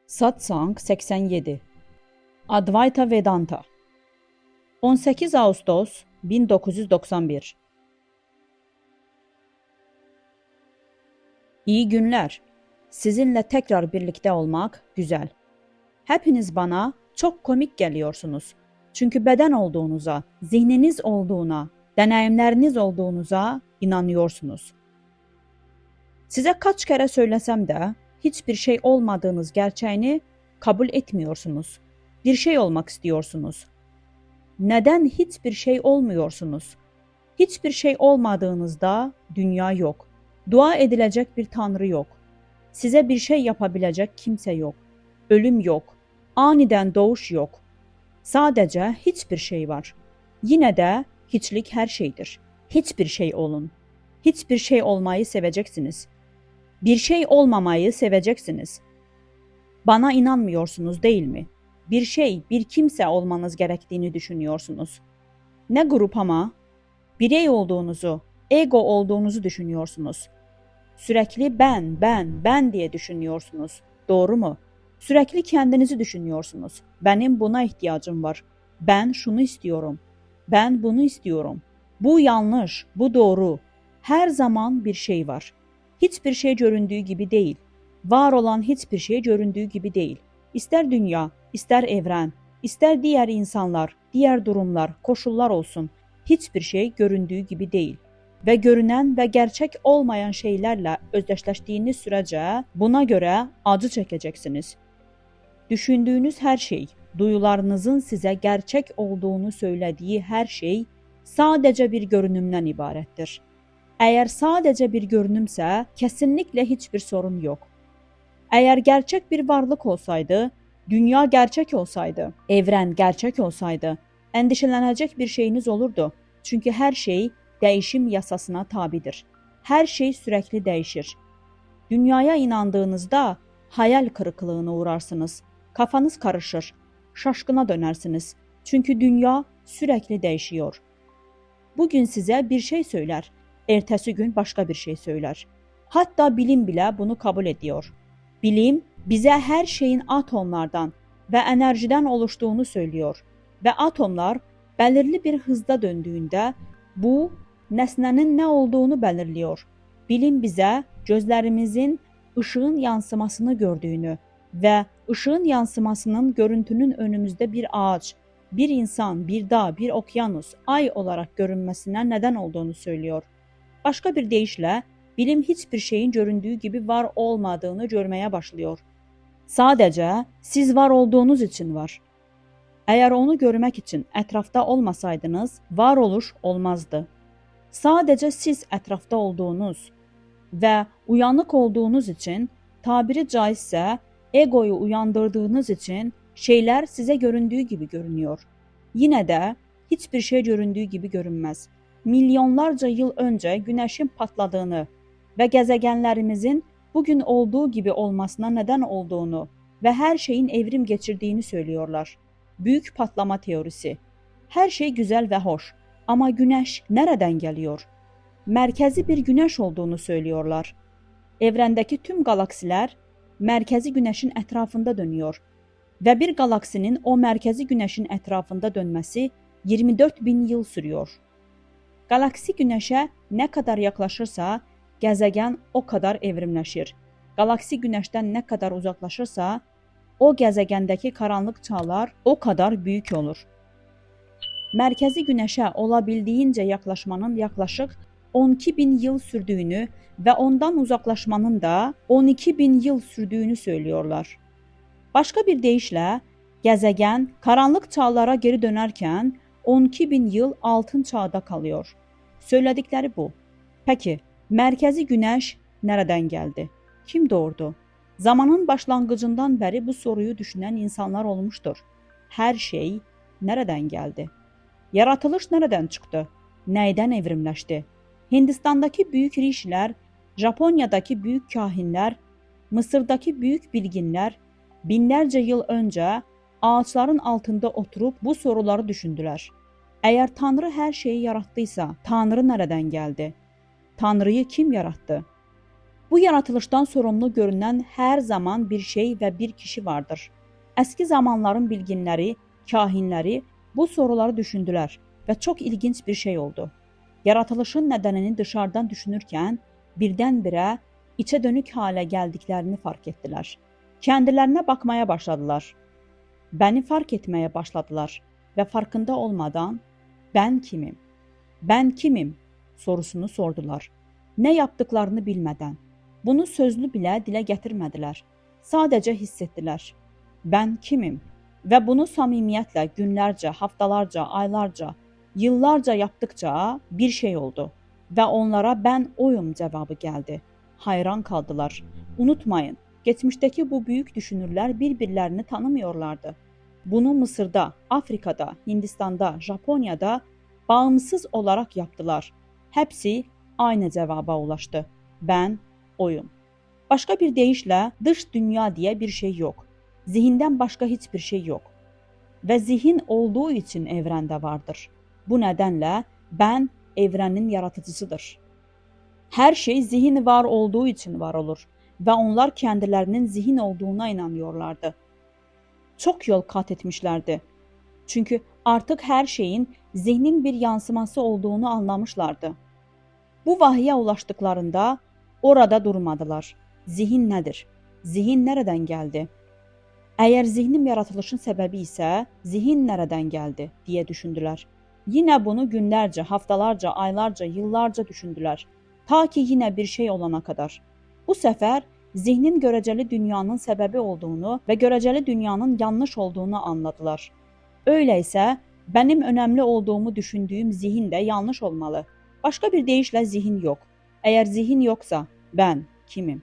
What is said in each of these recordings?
Satsang 87 Advaita Vedanta 18 Ağustos 1991 İyi günler. Sizinle tekrar birlikte olmak güzel. Hepiniz bana çok komik geliyorsunuz. Çünkü beden olduğunuza, zihniniz olduğuna, deneyimleriniz olduğunuza inanıyorsunuz. Size kaç kere söylesem de hiçbir şey olmadığınız gerçeğini kabul etmiyorsunuz. Bir şey olmak istiyorsunuz. Neden hiçbir şey olmuyorsunuz? Hiçbir şey olmadığınızda dünya yok. Dua edilecek bir tanrı yok. Size bir şey yapabilecek kimse yok. Ölüm yok. Aniden doğuş yok. Sadece hiçbir şey var. Yine de hiçlik her şeydir. Hiçbir şey olun. Hiçbir şey olmayı seveceksiniz. Bir şey olmamayı seveceksiniz. Bana inanmıyorsunuz değil mi? Bir şey, bir kimse olmanız gerektiğini düşünüyorsunuz. Ne grup ama? Birey olduğunuzu, ego olduğunuzu düşünüyorsunuz. Sürekli ben diye düşünüyorsunuz. Doğru mu? Sürekli kendinizi düşünüyorsunuz. Benim buna ihtiyacım var. Ben şunu istiyorum. Ben bunu istiyorum. Bu yanlış, bu doğru. Her zaman bir şey var. Hiçbir şey göründüğü gibi değil. Var olan hiçbir şey göründüğü gibi değil. İster dünya, ister evren, ister diğer insanlar, diğer durumlar, koşullar olsun. Hiçbir şey göründüğü gibi değil. Ve görünen ve gerçek olmayan şeylerle özdeşleştiğiniz sürece buna göre acı çekeceksiniz. Düşündüğünüz her şey, duyularınızın size gerçek olduğunu söylediği her şey sadece bir görünümden ibarettir. Eğer sadece bir görünümse kesinlikle hiçbir sorun yok. Eğer gerçek bir varlık olsaydı, dünya gerçek olsaydı, evren gerçek olsaydı, endişelenecek bir şeyiniz olurdu. Çünkü her şey değişim yasasına tabidir. Her şey sürekli değişir. Dünyaya inandığınızda hayal kırıklığına uğrarsınız. Kafanız karışır. Şaşkına dönersiniz. Çünkü dünya sürekli değişiyor. Bugün size bir şey söyler. Ertesi gün başka bir şey söyler. Hatta bilim bile bunu kabul ediyor. Bilim bize her şeyin atomlardan ve enerjiden oluştuğunu söylüyor. Ve atomlar belirli bir hızda döndüğünde bu nesnenin ne olduğunu belirliyor. Bilim bize gözlerimizin ışığın yansımasını gördüğünü ve ışığın yansımasının görüntünün önümüzde bir ağaç, bir insan, bir dağ, bir okyanus, ay olarak görünmesine neden olduğunu söylüyor. Başka bir deyişle bilim hiçbir şeyin göründüğü gibi var olmadığını görmeye başlıyor. Sadece siz var olduğunuz için var. Eğer onu görmek için etrafta olmasaydınız varoluş olmazdı. Sadece siz etrafta olduğunuz ve uyanık olduğunuz için, tabiri caizse egoyu uyandırdığınız için şeyler size göründüğü gibi görünüyor. Yine de hiçbir şey göründüğü gibi görünmez. Milyonlarca yıl önce güneşin patladığını ve gezegenlerimizin bugün olduğu gibi olmasına neden olduğunu ve her şeyin evrim geçirdiğini söylüyorlar. Büyük patlama teorisi. Her şey güzel ve hoş ama güneş nereden geliyor? Merkezi bir güneş olduğunu söylüyorlar. Evrendeki tüm galaksiler merkezi güneşin etrafında dönüyor ve bir galaksinin o merkezi güneşin etrafında dönmesi 24 bin yıl sürüyor. Galaksi güneşe ne kadar yaklaşırsa gezegen o kadar evrimleşir. Galaksi güneşten ne kadar uzaklaşırsa o gezegendeki karanlık çağlar o kadar büyük olur. Merkezi güneşe olabildiğince yaklaşmanın yaklaşık 12 bin yıl sürdüğünü ve ondan uzaklaşmanın da 12 bin yıl sürdüğünü söylüyorlar. Başka bir deyişle gezegen karanlık çağlara geri dönerken 12 bin yıl altın çağda kalıyor. Söyledikleri bu. Peki merkezi güneş nereden geldi? Kim doğurdu? Zamanın başlangıcından beri bu soruyu düşünen insanlar olmuştur. Her şey nereden geldi? Yaratılış nereden çıktı? Neyden evrimleşti? Hindistan'daki büyük rişiler, Japonya'daki büyük kahinler, Mısır'daki büyük bilginler binlerce yıl önce ağaçların altında oturup bu soruları düşündüler. Eğer Tanrı her şeyi yarattıysa Tanrı nereden geldi? Tanrı'yı kim yarattı? Bu yaratılışdan sorumlu görünən hər zaman bir şey və bir kişi vardır. Əski zamanların bilginləri, kahinləri bu soruları düşündülər və çox ilginc bir şey oldu. Yaratılışın nədənini dışarıdan düşünürkən birdən-birə içə dönük halə gəldiklərini fark etdilər. Kendilərinə baxmaya başladılar. Bəni fark etməyə başladılar və farkında olmadan "Mən kimim? Mən kimim?" sorusunu sordular. Nə yapdıklarını bilmədən. Bunu sözlü bilə dilə gətirmədilər. Sadəcə hiss etdilər. "Mən kimim?" Və bunu samimiyyətlə günlərcə, haftalarca, aylarca, yıllarca yapdıkca bir şey oldu və onlara "Mən oyum" cavabı gəldi. Hayran kaldılar. Unutmayın, geçmişdəki bu büyük düşünürlər bir-birlərini tanımıyorlardı. Bunu Mısırda, Afrikada, Hindistanda, Japoniyada bağımsız olarak yaptılar. Hepsi aynı cevaba ulaştı. Ben oyum. Başka bir deyişlə dış dünya diye bir şey yok. Zihinden başka hiçbir şey yok. Ve zihin olduğu için evrende vardır. Bu nedenle ben evrenin yaratıcısıdır. Her şey zihin var olduğu için var olur ve onlar kendilerinin zihin olduğuna inanıyorlardı. Çok yol kat etmişlerdi. Çünkü artık her şeyin zihnin bir yansıması olduğunu anlamışlardı. Bu vahiyə ulaştıklarında orada durmadılar. Zihin nedir? Zihin nereden geldi? Eğer zihnim yaratılışın sebebi ise zihin nereden geldi diye düşündüler. Yine bunu günlerce, haftalarca, aylarca, yıllarca düşündüler. Ta ki yine bir şey olana kadar. Bu sefer zihnin göreceli dünyanın sebebi olduğunu ve göreceli dünyanın yanlış olduğunu anladılar. Öyleyse benim önemli olduğumu düşündüğüm zihin de yanlış olmalı. Başka bir deyişle zihin yok. Eğer zihin yoksa ben kimim?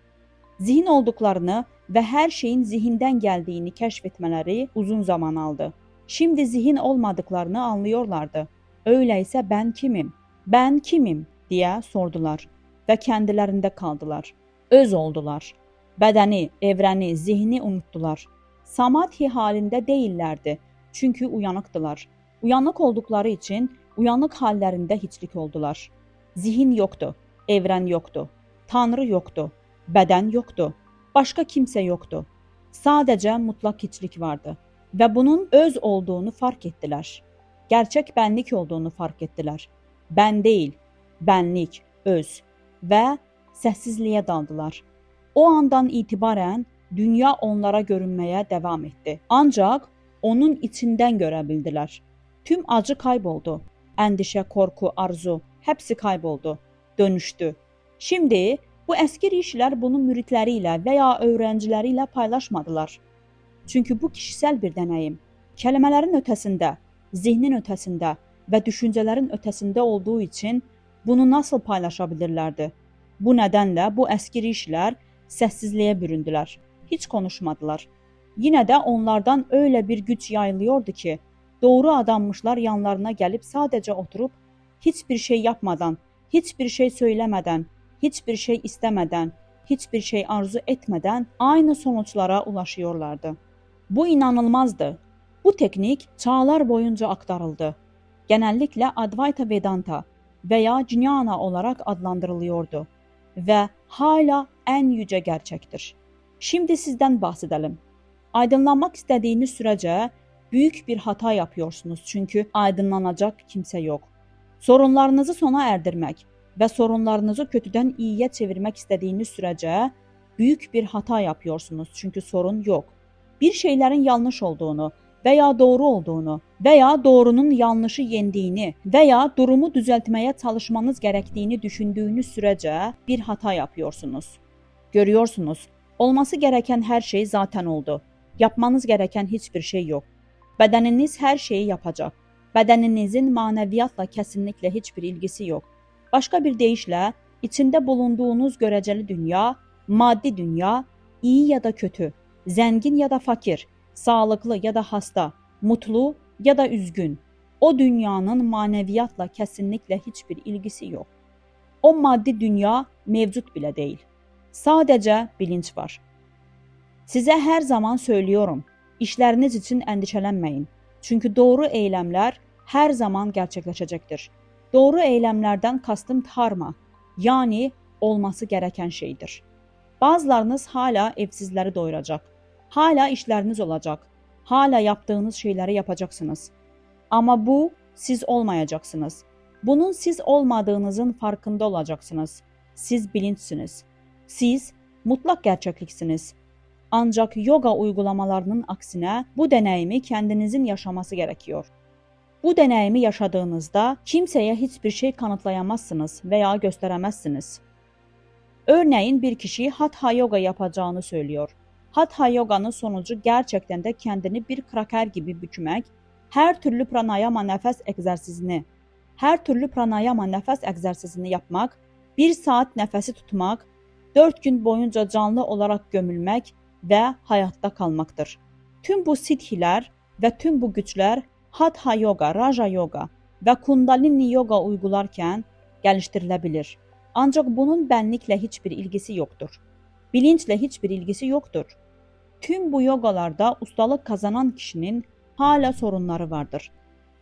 Zihin olduklarını ve her şeyin zihinden geldiğini keşfetmeleri uzun zaman aldı. Şimdi zihin olmadıklarını anlıyorlardı. Öyleyse ben kimim? Ben kimim diye sordular ve kendilerinde kaldılar. Öz oldular. Bedeni, evreni, zihni unuttular. Samadhi halinde değillerdi. Çünkü uyanıktılar. Uyanık oldukları için uyanık hallerinde hiçlik oldular. Zihin yoktu, evren yoktu, Tanrı yoktu, beden yoktu, başka kimse yoktu. Sadece mutlak hiçlik vardı ve bunun öz olduğunu fark ettiler. Gerçek benlik olduğunu fark ettiler. Ben değil, benlik, öz ve sessizliğe daldılar. O andan itibaren dünya onlara görünmeye devam etti. Ancak onun içinden görebildiler. Tüm acı kayboldu. Endişe, korku, arzu hepsi kayboldu, dönüştü. Şimdi bu eski rişilər bunu müritləriyle veya öğrencileriyle paylaşmadılar. Çünkü bu kişisel bir deneyim. Kelimelerin ötesinde, zihnin ötesinde ve düşüncelerin ötesinde olduğu için bunu nasıl paylaşabilirlerdi? Bu nedenle bu eski rişilər sessizliğe büründüler. Hiç konuşmadılar. Yine de onlardan öyle bir güç yayılıyordu ki, doğru adammışlar yanlarına gelip sadece oturup hiçbir şey yapmadan, hiçbir şey söylemeden, hiçbir şey istemeden, hiçbir şey arzu etmeden aynı sonuçlara ulaşıyorlardı. Bu inanılmazdı. Bu teknik çağlar boyunca aktarıldı. Genellikle Advaita Vedanta veya Jnana olarak adlandırılıyordu ve hala en yüce gerçektir. Şimdi sizden bahsedelim. Aydınlanmak istediğiniz sürece büyük bir hata yapıyorsunuz çünkü aydınlanacak kimse yok. Sorunlarınızı sona erdirmek ve sorunlarınızı kötüden iyiye çevirmek istediğiniz sürece büyük bir hata yapıyorsunuz çünkü sorun yok. Bir şeylerin yanlış olduğunu veya doğru olduğunu veya doğrunun yanlışı yendiğini veya durumu düzeltmeye çalışmanız gerektiğini düşündüğünüz sürece bir hata yapıyorsunuz. Görüyorsunuz, olması gereken her şey zaten oldu. Yapmanız gereken hiçbir şey yok. Bedeniniz her şeyi yapacak. Bedeninizin maneviyatla kesinlikle hiçbir ilgisi yok. Başka bir deyişle, içinde bulunduğunuz göreceli dünya, maddi dünya, iyi ya da kötü, zengin ya da fakir, sağlıklı ya da hasta, mutlu ya da üzgün. O dünyanın maneviyatla kesinlikle hiçbir ilgisi yok. O maddi dünya mevcut bile değil. Sadece bilinç var. Size her zaman söylüyorum, işleriniz için endişelenmeyin. Çünkü doğru eylemler her zaman gerçekleşecektir. Doğru eylemlerden kastım dharma, yani olması gereken şeydir. Bazılarınız hala evsizləri doyuracaq. Hala işləriniz olacaq. Hala yaptığınız şeyləri yapacaksınız. Ama bu siz olmayacaqsınız. Bunun siz olmadığınızın farkında olacaksınız. Siz bilinçsiniz. Siz mutlaq gerçəkliksiniz. Ancak yoga uygulamalarının aksinə bu deneyimi kendinizin yaşaması gerekiyor. Bu deneyimi yaşadığınızda kimseye hiçbir şey kanıtlayamazsınız veya gösteremezsiniz. Örneğin bir kişi Hatha yoga yapacağını söylüyor. Hatha yoganın sonucu gerçekten de kendini bir kraker gibi bükmek, her türlü pranayama nefes egzersizini yapmak, 1 saat nefesi tutmak, 4 gün boyunca canlı olarak gömülmek ve hayatta kalmaktır. Tüm bu siddhiler ve tüm bu güçler Hatha yoga, Raja yoga ve Kundalini yoga uygularken geliştirilebilir. Ancak bunun benlikle hiçbir ilgisi yoktur. Bilinçle hiçbir ilgisi yoktur. Tüm bu yogalarda ustalık kazanan kişinin hala sorunları vardır.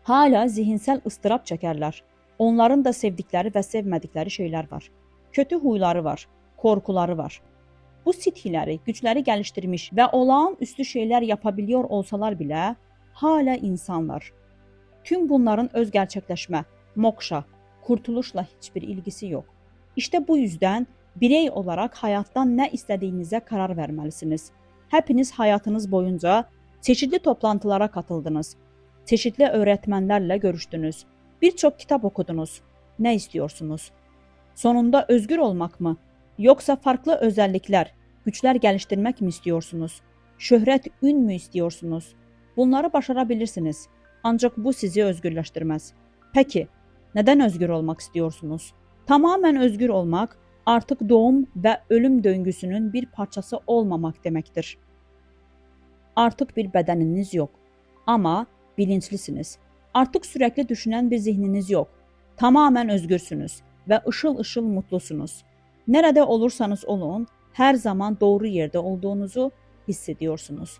Hala zihinsel ıstırap çekerler. Onların da sevdikleri ve sevmedikleri şeyler var. Kötü huyları var, korkuları var. Bu siddhiləri, güçləri geliştirmiş ve olağanüstü şeyler yapabiliyor olsalar bile hala insanlar. Tüm bunların öz gerçekleşme, moksha, kurtuluşla hiçbir ilgisi yok. İşte bu yüzden birey olarak hayattan ne istediğinize karar vermelisiniz. Hepiniz hayatınız boyunca çeşitli toplantılara katıldınız. Çeşitli öğretmenlerle görüştünüz. Birçok kitap okudunuz. Ne istiyorsunuz? Sonunda özgür olmak mı? Yoksa farklı özellikler, güçler geliştirmek mi istiyorsunuz? Şöhret, ün mü istiyorsunuz? Bunları başarabilirsiniz. Ancak bu sizi özgürleştirmez. Peki, neden özgür olmak istiyorsunuz? Tamamen özgür olmak, artık doğum ve ölüm döngüsünün bir parçası olmamak demektir. Artık bir bedeniniz yok. Ama bilinçlisiniz. Artık sürekli düşünen bir zihniniz yok. Tamamen özgürsünüz ve ışıl ışıl mutlusunuz. Nerede olursanız olun, her zaman doğru yerde olduğunuzu hissediyorsunuz.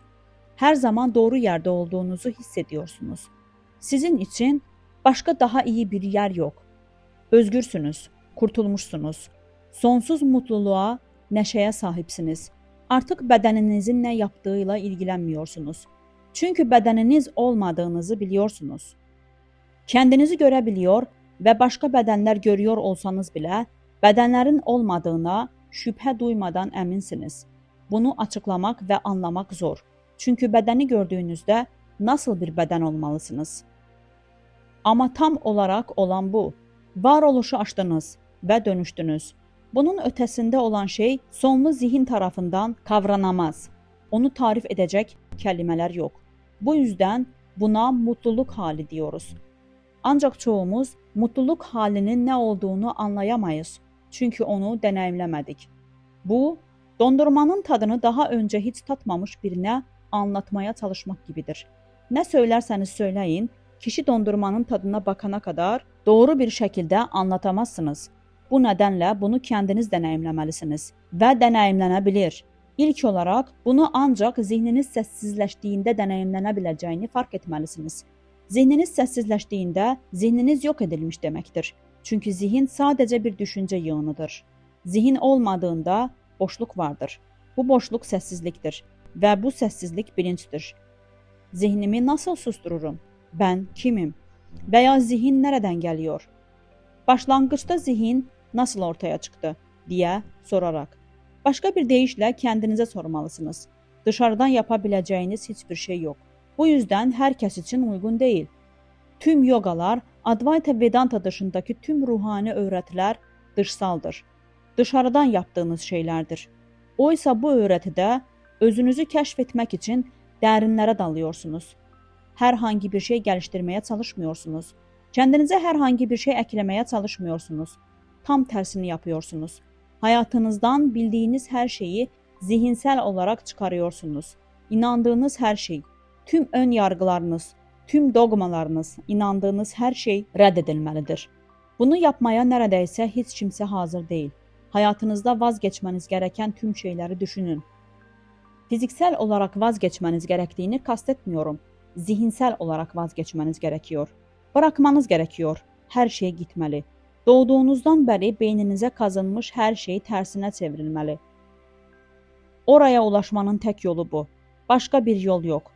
Her zaman doğru yerde olduğunuzu hissediyorsunuz. Sizin için başka daha iyi bir yer yok. Özgürsünüz, kurtulmuşsunuz. Sonsuz mutluluğa, neşeye sahipsiniz. Artık bedeninizin ne yaptığıyla ilgilenmiyorsunuz. Çünkü bedeniniz olmadığınızı biliyorsunuz. Kendinizi görebiliyor ve başka bedenler görüyor olsanız bile bedenlerin olmadığına şüphe duymadan eminsiniz. Bunu açıklamak ve anlamak zor. Çünkü bedeni gördüğünüzde nasıl bir beden olmalısınız? Ama tam olarak olan bu. Varoluşu açtınız ve dönüştünüz. Bunun ötesinde olan şey sonlu zihin tarafından kavranamaz. Onu tarif edecek kelimeler yok. Bu yüzden buna mutluluk hali diyoruz. Ancak çoğumuz mutluluk halinin ne olduğunu anlayamayız. Çünkü onu deneyimlemedik. Bu, dondurmanın tadını daha önce hiç tatmamış birine anlatmaya çalışmak gibidir. Ne söylerseniz söyleyin, kişi dondurmanın tadına bakana kadar doğru bir şekilde anlatamazsınız. Bu nedenle bunu kendiniz deneyimlemelisiniz ve deneyimlenebilir. İlk olarak bunu ancak zihniniz sessizleştiğinde deneyimlenebileceğini fark etmelisiniz. Zihniniz sessizleştiğinde zihniniz yok edilmiş demektir. Çünkü zihin sadece bir düşünce yığınıdır. Zihin olmadığında boşluk vardır. Bu boşluk sessizliktir ve bu sessizlik bilinçtir. Zihnimi nasıl sustururum? Ben kimim? Veya zihin nereden geliyor? Başlangıçta zihin nasıl ortaya çıktı diye sorarak. Başka bir deyişle kendinize sormalısınız. Dışarıdan yapabileceğiniz hiçbir şey yok. Bu yüzden herkes için uygun değil. Tüm yogalar, Advaita Vedanta dışındaki tüm ruhani öğretiler dışsaldır. Dışarıdan yaptığınız şeylerdir. Oysa bu öğretide özünüzü keşfetmek için derinlere dalıyorsunuz. Herhangi bir şey geliştirmeye çalışmıyorsunuz. Kendinize herhangi bir şey eklemeye çalışmıyorsunuz. Tam tersini yapıyorsunuz. Hayatınızdan bildiğiniz her şeyi zihinsel olarak çıkarıyorsunuz. İnandığınız her şey, tüm ön yargılarınız, tüm dogmalarınız, inandığınız her şey reddedilmelidir. Bunu yapmaya neredeyse hiç kimse hazır değil. Hayatınızda vazgeçmeniz gereken tüm şeyleri düşünün. Fiziksel olarak vazgeçmeniz gerektiğini kastetmiyorum. Zihinsel olarak vazgeçmeniz gerekiyor. Bırakmanız gerekiyor. Her şey gitmeli. Doğduğunuzdan beri beyninize kazınmış her şey tersine çevrilmeli. Oraya ulaşmanın tek yolu bu. Başka bir yol yok.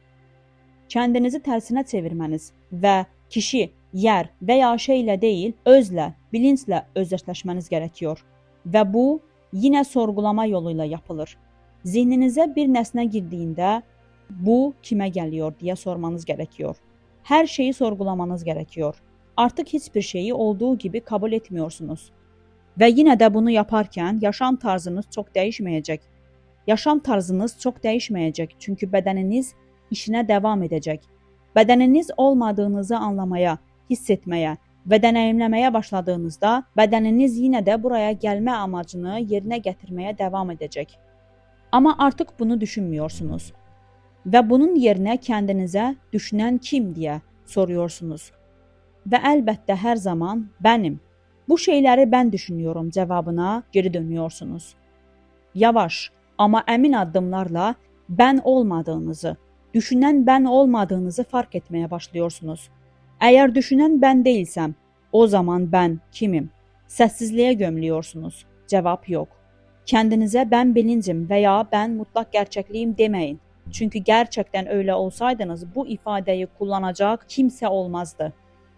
Kendinizi tersine çevirmeniz ve kişi, yer veya şeyle değil, özle, bilinçle özdeşleşmeniz gerekiyor. Ve bu yine sorgulama yoluyla yapılır. Zihninize bir nesne girdiğinde bu kime geliyor diye sormanız gerekiyor. Her şeyi sorgulamanız gerekiyor. Artık hiçbir şeyi olduğu gibi kabul etmiyorsunuz. Ve yine de bunu yaparken yaşam tarzınız çok değişmeyecek. Yaşam tarzınız çok değişmeyecek çünkü bedeniniz işine devam edecek. Bedeniniz olmadığınızı anlamaya, hissetmeye ve deneyimlemeye başladığınızda bedeniniz yine de buraya gelme amacını yerine getirmeye devam edecek. Ama artık bunu düşünmüyorsunuz. Ve bunun yerine kendinize düşünen kim diye soruyorsunuz. Ve elbette her zaman benim. Bu şeyleri ben düşünüyorum cevabına geri dönüyorsunuz. Yavaş ama emin adımlarla ben olmadığınızı, düşünen ben olmadığınızı fark etmeye başlıyorsunuz. Eğer düşünen ben değilsem, o zaman ben kimim? Sessizliğe gömülüyorsunuz. Cevap yok. Kendinize ben bilincim veya ben mutlak gerçekliğim demeyin. Çünkü gerçekten öyle olsaydınız bu ifadeyi kullanacak kimse olmazdı.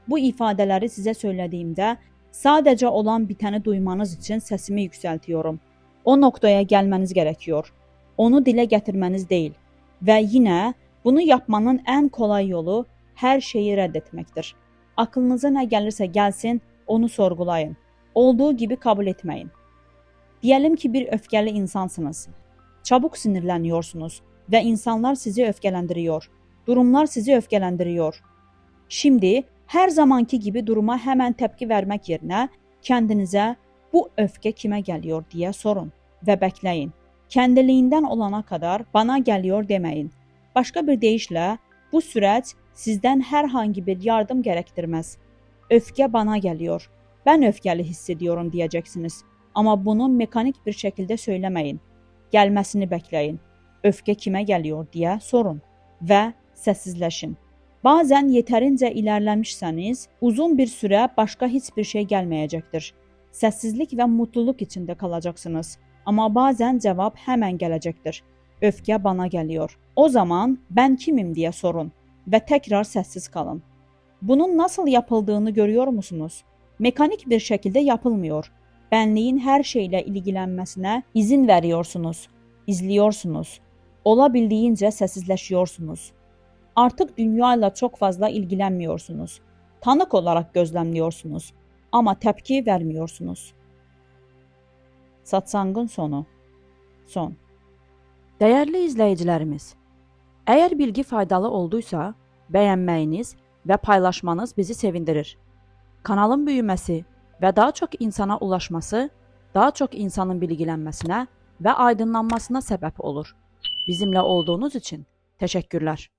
Bu ifadeleri size söylediğimde sadece olan biteni duymanız için sesimi yükseltiyorum. O noktaya gelmeniz gerekiyor. Onu dile getirmeniz değil. Ve yine bunu yapmanın en kolay yolu her şeyi reddetmektir. Aklınıza ne gelirse gelsin onu sorgulayın. Olduğu gibi kabul etmeyin. Diyelim ki bir öfkeli insansınız. Çabuk sinirleniyorsunuz ve insanlar sizi öfkelendiriyor. Durumlar sizi öfkelendiriyor. Şimdi her zamanki gibi duruma hemen tepki vermek yerine kendinize bu öfke kime geliyor diye sorun ve bekleyin. Kendiliğinden olana kadar bana geliyor demeyin. Başka bir deyişle bu süreç sizden herhangi bir yardım gerektirmez. Öfke bana geliyor. Ben öfkeli hissediyorum diyeceksiniz. Ama bunu mekanik bir şekilde söylemeyin. Gelmesini bekleyin. Öfke kime geliyor diye sorun ve sessizleşin. Bazen yeterince ilerlemişseniz uzun bir süre başka hiçbir şey gelmeyecektir. Sessizlik ve mutluluk içinde kalacaksınız. Ama bazen cevap hemen gelecektir. Öfke bana geliyor. O zaman ben kimim diye sorun ve tekrar sessiz kalın. Bunun nasıl yapıldığını görüyor musunuz? Mekanik bir şekilde yapılmıyor. Benliğin her şeyle ilgilenmesine izin veriyorsunuz, izliyorsunuz. Olabildiğince sessizleşiyorsunuz. Artık dünyayla çok fazla ilgilenmiyorsunuz. Tanık olarak gözlemliyorsunuz ama tepki vermiyorsunuz. Satsangın sonu. Son. Değerli izleyicilerimiz, eğer bilgi faydalı olduysa beğenməyiniz ve paylaşmanız bizi sevindirir. Kanalın büyümesi ve daha çok insana ulaşması, daha çok insanın bilgilenmesine ve aydınlanmasına sebep olur. Bizimle olduğunuz için teşekkürler.